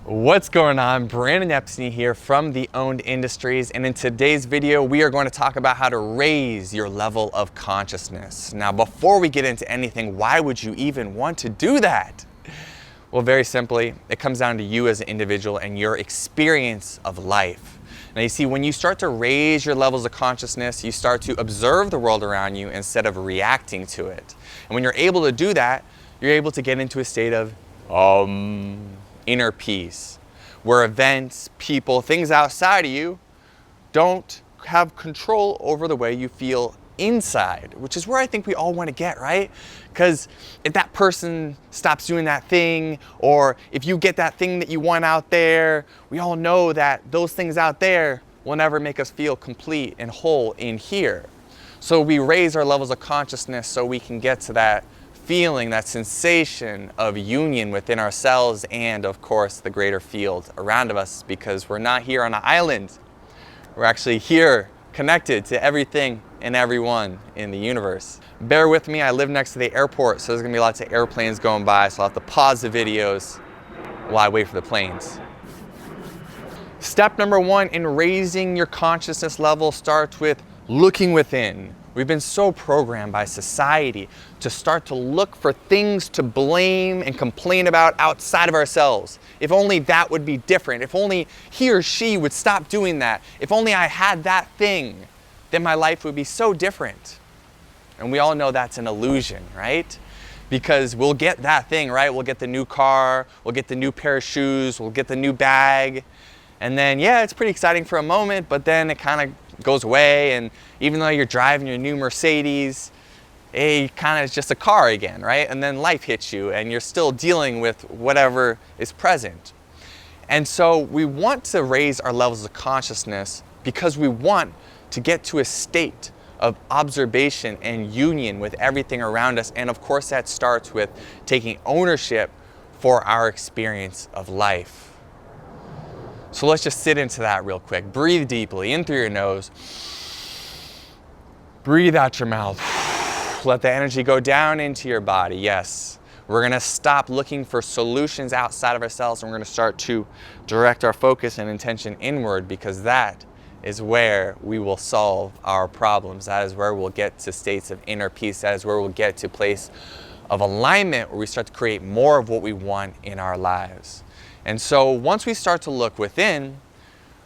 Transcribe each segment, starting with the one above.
What's going on? Brandon Epstein here from The Owned Industries, and in today's video we are going to talk about how to raise your level of consciousness. Now, before we get into anything, why would you even want to do that? Well, very simply, it comes down to you as an individual and your experience of life. Now, you see, when you start to raise your levels of consciousness, you start to observe the world around you instead of reacting to it. And when you're able to do that, you're able to get into a state of inner peace, where events, people, things outside of you don't have control over the way you feel inside, which is where I think we all want to get, right? Because if that person stops doing that thing, or if you get that thing that you want out there, we all know that those things out there will never make us feel complete and whole in here. So we raise our levels of consciousness so we can get to that feeling, that sensation of union within ourselves and, of course, the greater field around us, because we're not here on an island. We're actually here connected to everything and everyone in the universe. Bear with me, I live next to the airport, so there's gonna be lots of airplanes going by, so I'll have to pause the videos while I wait for the planes. Step number one in raising your consciousness level starts with looking within. We've been so programmed by society to start to look for things to blame and complain about outside of ourselves. If only that would be different. If only he or she would stop doing that. If only I had that thing, then my life would be so different. And we all know that's an illusion, right? Because we'll get that thing, right? We'll get the new car, we'll get the new pair of shoes, we'll get the new bag. And then, yeah, it's pretty exciting for a moment, but then it kind of goes away, and even though you're driving your new Mercedes, it kind of is just a car again, right? And then life hits you and you're still dealing with whatever is present. And so we want to raise our levels of consciousness because we want to get to a state of observation and union with everything around us. And of course that starts with taking ownership for our experience of life. So let's just sit into that real quick. Breathe deeply in through your nose. Breathe out your mouth. Let the energy go down into your body. Yes, we're gonna stop looking for solutions outside of ourselves, and we're gonna start to direct our focus and intention inward, because that is where we will solve our problems. That is where we'll get to states of inner peace. That is where we'll get to a place of alignment, where we start to create more of what we want in our lives. And so once we start to look within,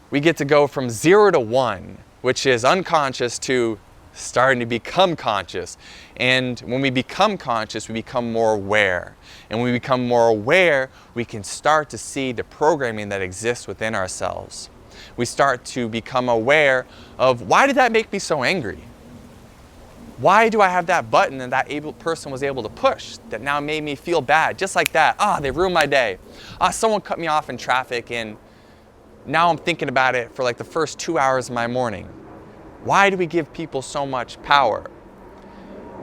we get to go from 0 to 1, which is unconscious, to starting to become conscious. And when we become conscious, we become more aware. And when we become more aware, we can start to see the programming that exists within ourselves. We start to become aware of, why did that make me so angry? Why do I have that button that that person was able to push that now made me feel bad? Just like that. They ruined my day. Someone cut me off in traffic, and now I'm thinking about it for like the first 2 hours of my morning. Why do we give people so much power?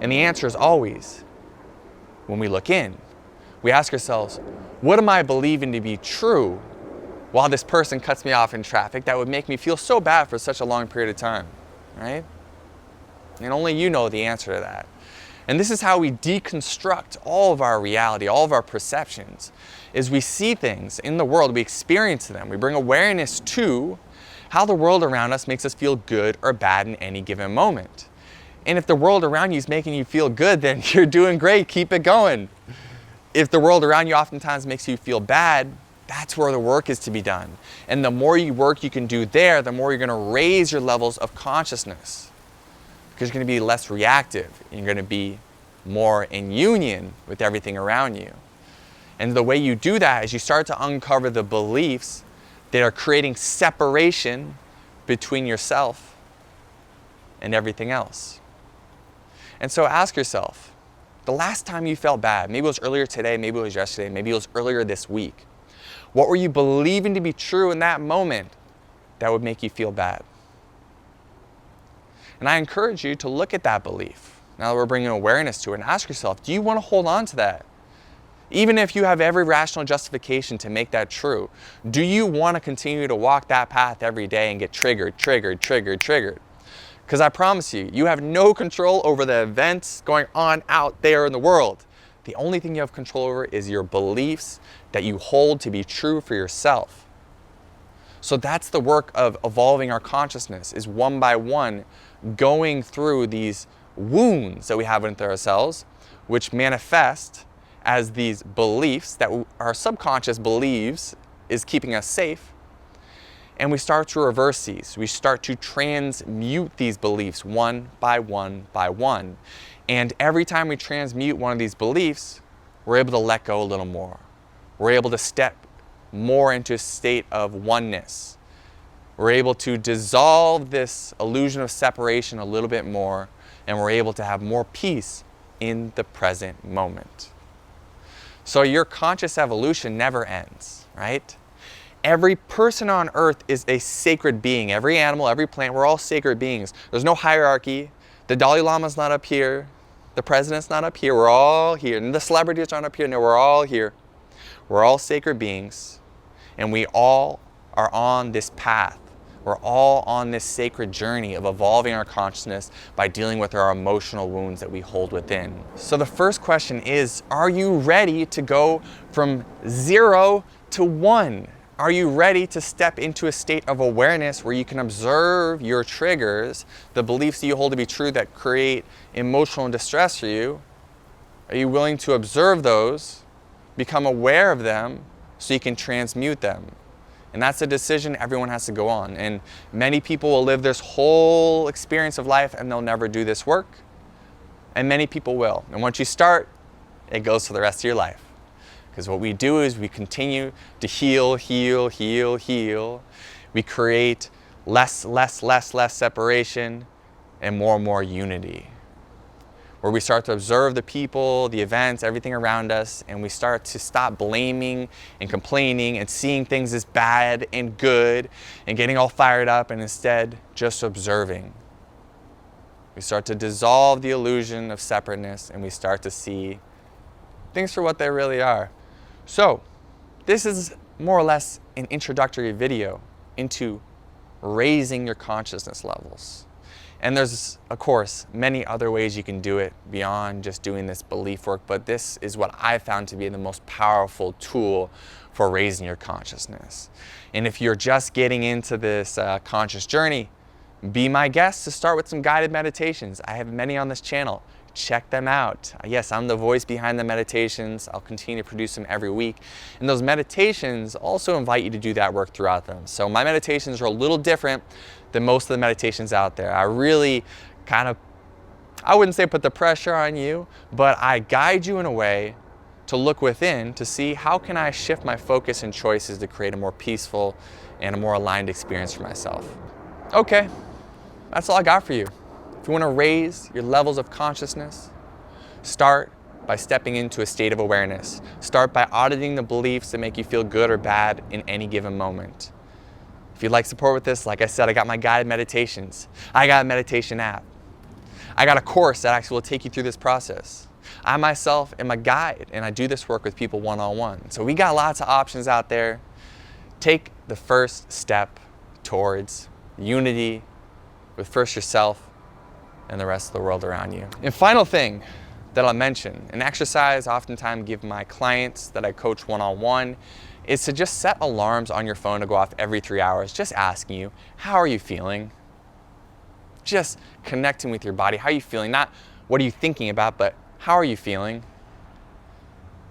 And the answer is always, when we look in, we ask ourselves, what am I believing to be true while this person cuts me off in traffic that would make me feel so bad for such a long period of time, right? And only you know the answer to that. And this is how we deconstruct all of our reality, all of our perceptions, is we see things in the world, we experience them, we bring awareness to how the world around us makes us feel good or bad in any given moment. And if the world around you is making you feel good, then you're doing great, keep it going. If the world around you oftentimes makes you feel bad, that's where the work is to be done. And the more work you can do there, the more you're gonna raise your levels of consciousness. Because you're going to be less reactive. You're going to be more in union with everything around you. And the way you do that is you start to uncover the beliefs that are creating separation between yourself and everything else. And so ask yourself, the last time you felt bad, maybe it was earlier today, maybe it was yesterday, maybe it was earlier this week. What were you believing to be true in that moment that would make you feel bad? And I encourage you to look at that belief, now that we're bringing awareness to it, and ask yourself, do you want to hold on to that? Even if you have every rational justification to make that true, do you want to continue to walk that path every day and get triggered? Because I promise you, you have no control over the events going on out there in the world. The only thing you have control over is your beliefs that you hold to be true for yourself. So that's the work of evolving our consciousness, is one by one going through these wounds that we have within ourselves, which manifest as these beliefs that our subconscious believes is keeping us safe. And we start to reverse these. We start to transmute these beliefs one by one by one. And every time we transmute one of these beliefs, we're able to let go a little more. We're able to step more into a state of oneness. We're able to dissolve this illusion of separation a little bit more, and we're able to have more peace in the present moment. So your conscious evolution never ends, right? Every person on earth is a sacred being. Every animal, every plant, we're all sacred beings. There's no hierarchy. The Dalai Lama's not up here. The president's not up here. We're all here. And the celebrities aren't up here. No, we're all here. We're all sacred beings. And we all are on this path. We're all on this sacred journey of evolving our consciousness by dealing with our emotional wounds that we hold within. So the first question is, are you ready to go from 0 to 1? Are you ready to step into a state of awareness where you can observe your triggers, the beliefs that you hold to be true that create emotional distress for you? Are you willing to observe those, become aware of them, so you can transmute them? And that's a decision everyone has to go on. And many people will live this whole experience of life and they'll never do this work. And many people will. And once you start, it goes for the rest of your life. Because what we do is we continue to heal, heal, heal, heal. We create less separation and more unity. Where we start to observe the people, the events, everything around us, and we start to stop blaming and complaining and seeing things as bad and good and getting all fired up, and instead just observing. We start to dissolve the illusion of separateness and we start to see things for what they really are. So, this is more or less an introductory video into raising your consciousness levels. And there's, of course, many other ways you can do it beyond just doing this belief work, but this is what I found to be the most powerful tool for raising your consciousness. And if you're just getting into this conscious journey, be my guest to start with some guided meditations. I have many on this channel. Check them out. Yes, I'm the voice behind the meditations. I'll continue to produce them every week. And those meditations also invite you to do that work throughout them. So my meditations are a little different than most of the meditations out there. I really I wouldn't say put the pressure on you, but I guide you in a way to look within to see how can I shift my focus and choices to create a more peaceful and a more aligned experience for myself. Okay, that's all I got for you. If you want to raise your levels of consciousness, start by stepping into a state of awareness. Start by auditing the beliefs that make you feel good or bad in any given moment. If you'd like support with this, like I said, I got my guided meditations. I got a meditation app. I got a course that actually will take you through this process. I myself am a guide and I do this work with people one-on-one. So we got lots of options out there. Take the first step towards unity with first yourself and the rest of the world around you. And final thing that I'll mention, an exercise I oftentimes give my clients that I coach one-on-one, is to just set alarms on your phone to go off every 3 hours, just asking you, how are you feeling? Just connecting with your body. How are you feeling? Not what are you thinking about, but how are you feeling?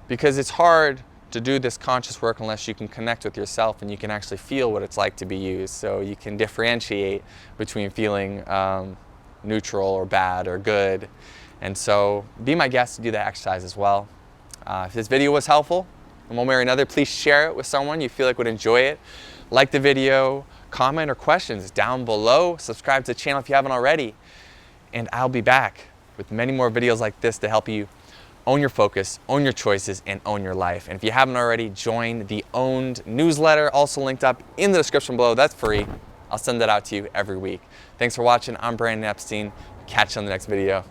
Because it's hard to do this conscious work unless you can connect with yourself and you can actually feel what it's like to be used. So you can differentiate between feeling neutral or bad or good. And so be my guest to do that exercise as well. If this video was helpful in one way or another, please share it with someone you feel like would enjoy it. Like the video, comment or questions down below. Subscribe to the channel if you haven't already. And I'll be back with many more videos like this to help you own your focus, own your choices, and own your life. And if you haven't already, join the Owned newsletter, also linked up in the description below. That's free. I'll send that out to you every week. Thanks for watching. I'm Brandon Epstein. Catch you on the next video.